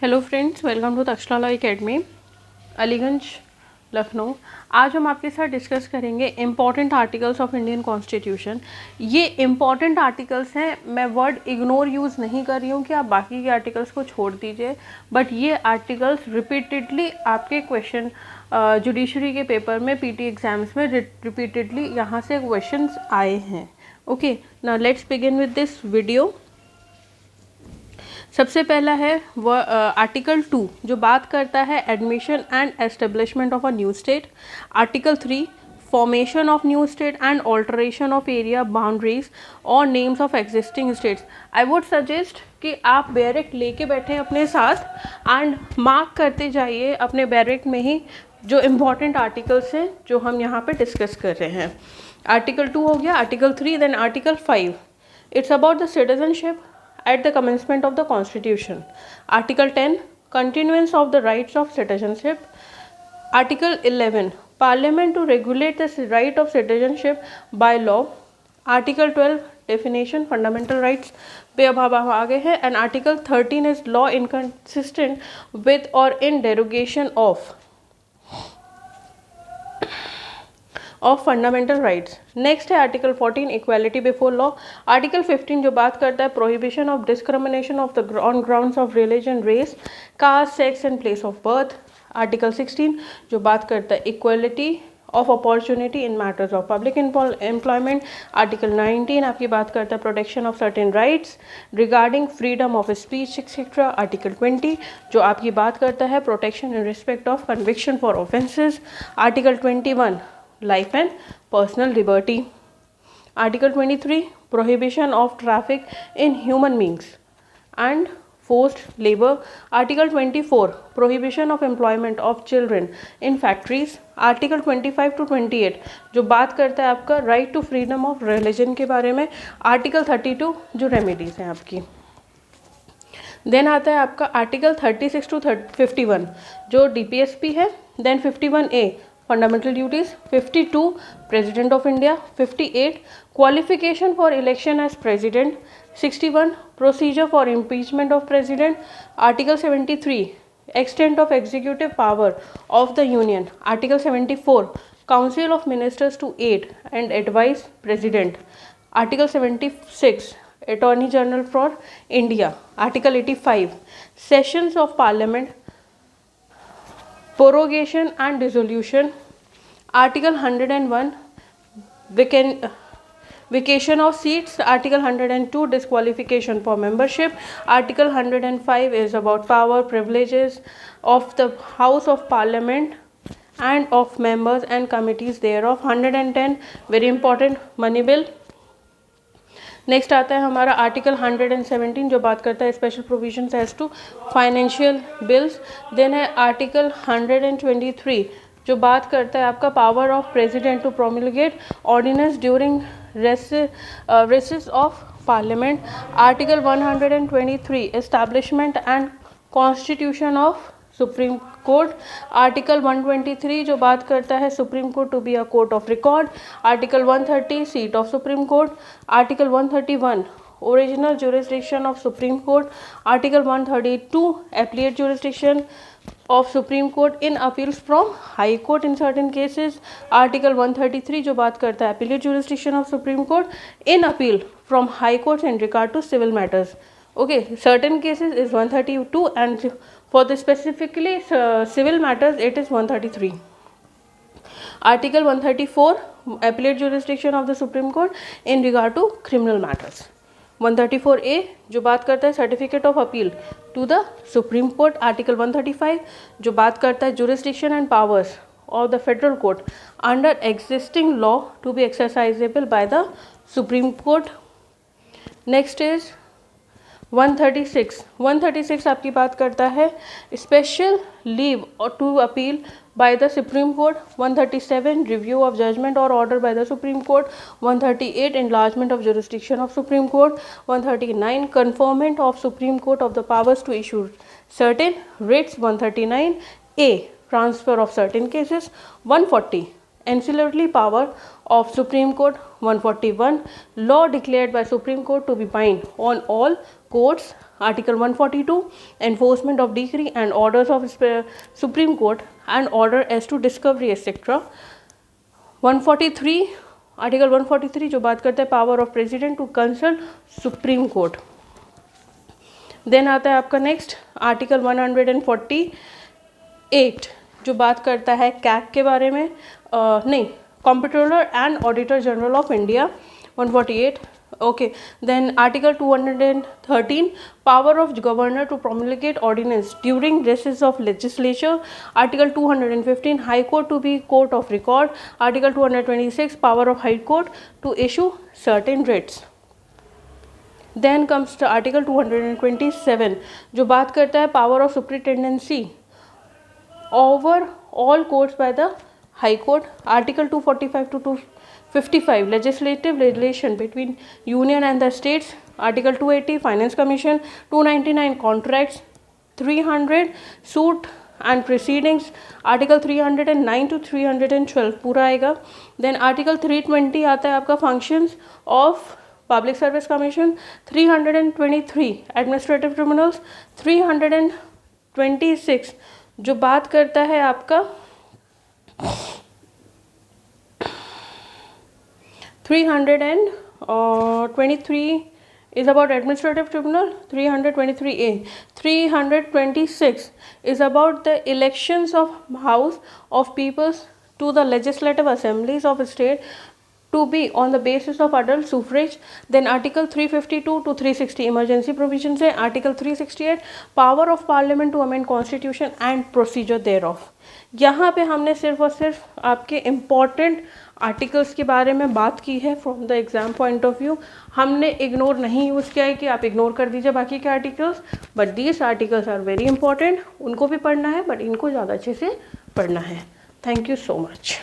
Hello friends, welcome to Takshashila law academy, Aliganj, Lucknow. आज हम आपके साथ डिस्कस करेंगे important articles of Indian constitution. ये इम्पॉर्टेंट आर्टिकल्स हैं। मैं वर्ड इग्नोर यूज़ नहीं कर रही हूँ कि आप बाकी के आर्टिकल्स को छोड़ दीजिए, बट ये आर्टिकल्स रिपीटेडली आपके क्वेश्चन जुडिशरी के पेपर में पीटी एग्जाम्स में रिपीटेडली यहाँ से क्वेश्चंस आए हैं। Okay, now let's begin with this video. सबसे पहला है वो आर्टिकल 2 जो बात करता है admission and establishment of a new state. Article 3 formation of new state and alteration of area boundaries और names of existing states. I would suggest कि आप बैरेक्ट लेके बैठें अपने साथ एंड मार्क करते जाइए अपने बैरेक्ट में ही जो इम्पॉर्टेंट आर्टिकल्स हैं जो हम यहाँ पे डिस्कस कर रहे हैं। आर्टिकल 2 हो गया, article 3, then article 5 it's about the citizenship at the commencement of the constitution. Article 10 continuance of the rights of citizenship. Article 11 parliament to regulate the right of citizenship by law. Article 12 definition fundamental rights पे अब हम आगे हैं। And article 13 is law inconsistent with or in derogation of fundamental rights. Next है article 14 equality before law. Article 15 जो बात करता है prohibition of discrimination of the on grounds of religion, race, caste, sex and place of birth. Article 16 जो बात करता है equality of opportunity in matters of public employment. Article 19 आपकी बात करता है protection of certain rights regarding freedom of speech etcetera. Article 20 जो आपकी बात करता है protection in respect of conviction for offences. Article 21 life and personal liberty. Article 23 prohibition of traffic in human beings and forced labor. Article 24 prohibition of employment of children in factories. Article 25 to 28 जो बात करता है आपका right to freedom of religion के बारे में। Article 32 जो remedies हैं आपकी। देन आता है आपका आर्टिकल 36 टू 51 जो DPSP है। Then 51A fundamental duties. 52 president of India. 58 qualification for election as president. 61 procedure for impeachment of president. Article 73 extent of executive power of the union. Article 74 council of ministers to aid and advise president. Article 76 attorney general for India. Article 85 sessions of parliament, prorogation and dissolution. Article 101 vacation of seats. Article 102 disqualification for membership. Article 105 is about power privileges of the House of Parliament and of members and committees thereof. 110 very important money bill. Next आता है हमारा article 117 जो बात करता है special provisions as to financial bills. Then है article 123 जो बात करता है आपका power of president to promulgate ordinance during recess of parliament. Article 123 establishment and constitution of supreme court. Article 123 जो बात करता है supreme court to be a court of record. Article 130 seat of supreme court. Article 131 original jurisdiction of supreme court. Article 132 appellate jurisdiction of supreme court in appeals from high court in certain cases. Article 133 जो बात करता है appellate jurisdiction of supreme court in appeal from high court in regard to civil matters. Okay, certain cases is 132 and for the specifically civil matters it is 133. Article 134 appellate jurisdiction of the Supreme Court in regard to criminal matters. 134A जो बात करता है certificate of appeal to the supreme court. Article 135 जो बात करता है jurisdiction and powers of the federal court under existing law to be exercisable by the Supreme Court. Next is 136 आपकी बात करता है special leave to appeal by the supreme court. 137 review of judgment और order by the supreme court. 138 enlargement of jurisdiction of Supreme Court. 139 conferment of Supreme Court of the powers to issue certain writs. 139A transfer of certain cases. 140 ancillary power of Supreme Court. 141, law declared by Supreme Court to be bind on all courts. Article 142, enforcement of decree and orders of Supreme Court and order as to discovery etc. 143, article 143 जो बात करता है power of president to consult supreme court. Then आता है आपका next article 148 जो बात करता है कैग के बारे में, नहीं, comptroller and auditor general of India. 148. Okay, then article 213, power of governor to promulgate ordinance during recess of legislature. Article 215, high court to be court of record. Article 226, power of high court to issue certain writs. Then comes to article 227 जो बात करता है power of superintendency over all courts by the high court. Article 245 to 255, legislative relation between union and the states. Article 280, finance commission. 299, contracts. 300, suit and proceedings. Article 309 to 312 पूरा आएगा. Then article 320 आता है आपका functions of public service commission. 323, administrative tribunals. 326 जो बात करता है आपका 323 is about administrative tribunal. 323A. 326 is about the elections of House of Peoples to the legislative assemblies of state to be on the basis of adult suffrage. Then article 352 to 360 emergency provisions है. Article 368, power of parliament to amend constitution and procedure thereof. यहाँ पे हमने सिर्फ और सिर्फ आपके important articles के बारे में बात की है from the exam point of view. हमने इग्नोर नहीं यूज़ किया है कि आप इग्नोर कर दीजिए बाकी के articles, but these articles are very important. उनको भी पढ़ना है बट इनको ज़्यादा अच्छे से पढ़ना है. Thank you so much.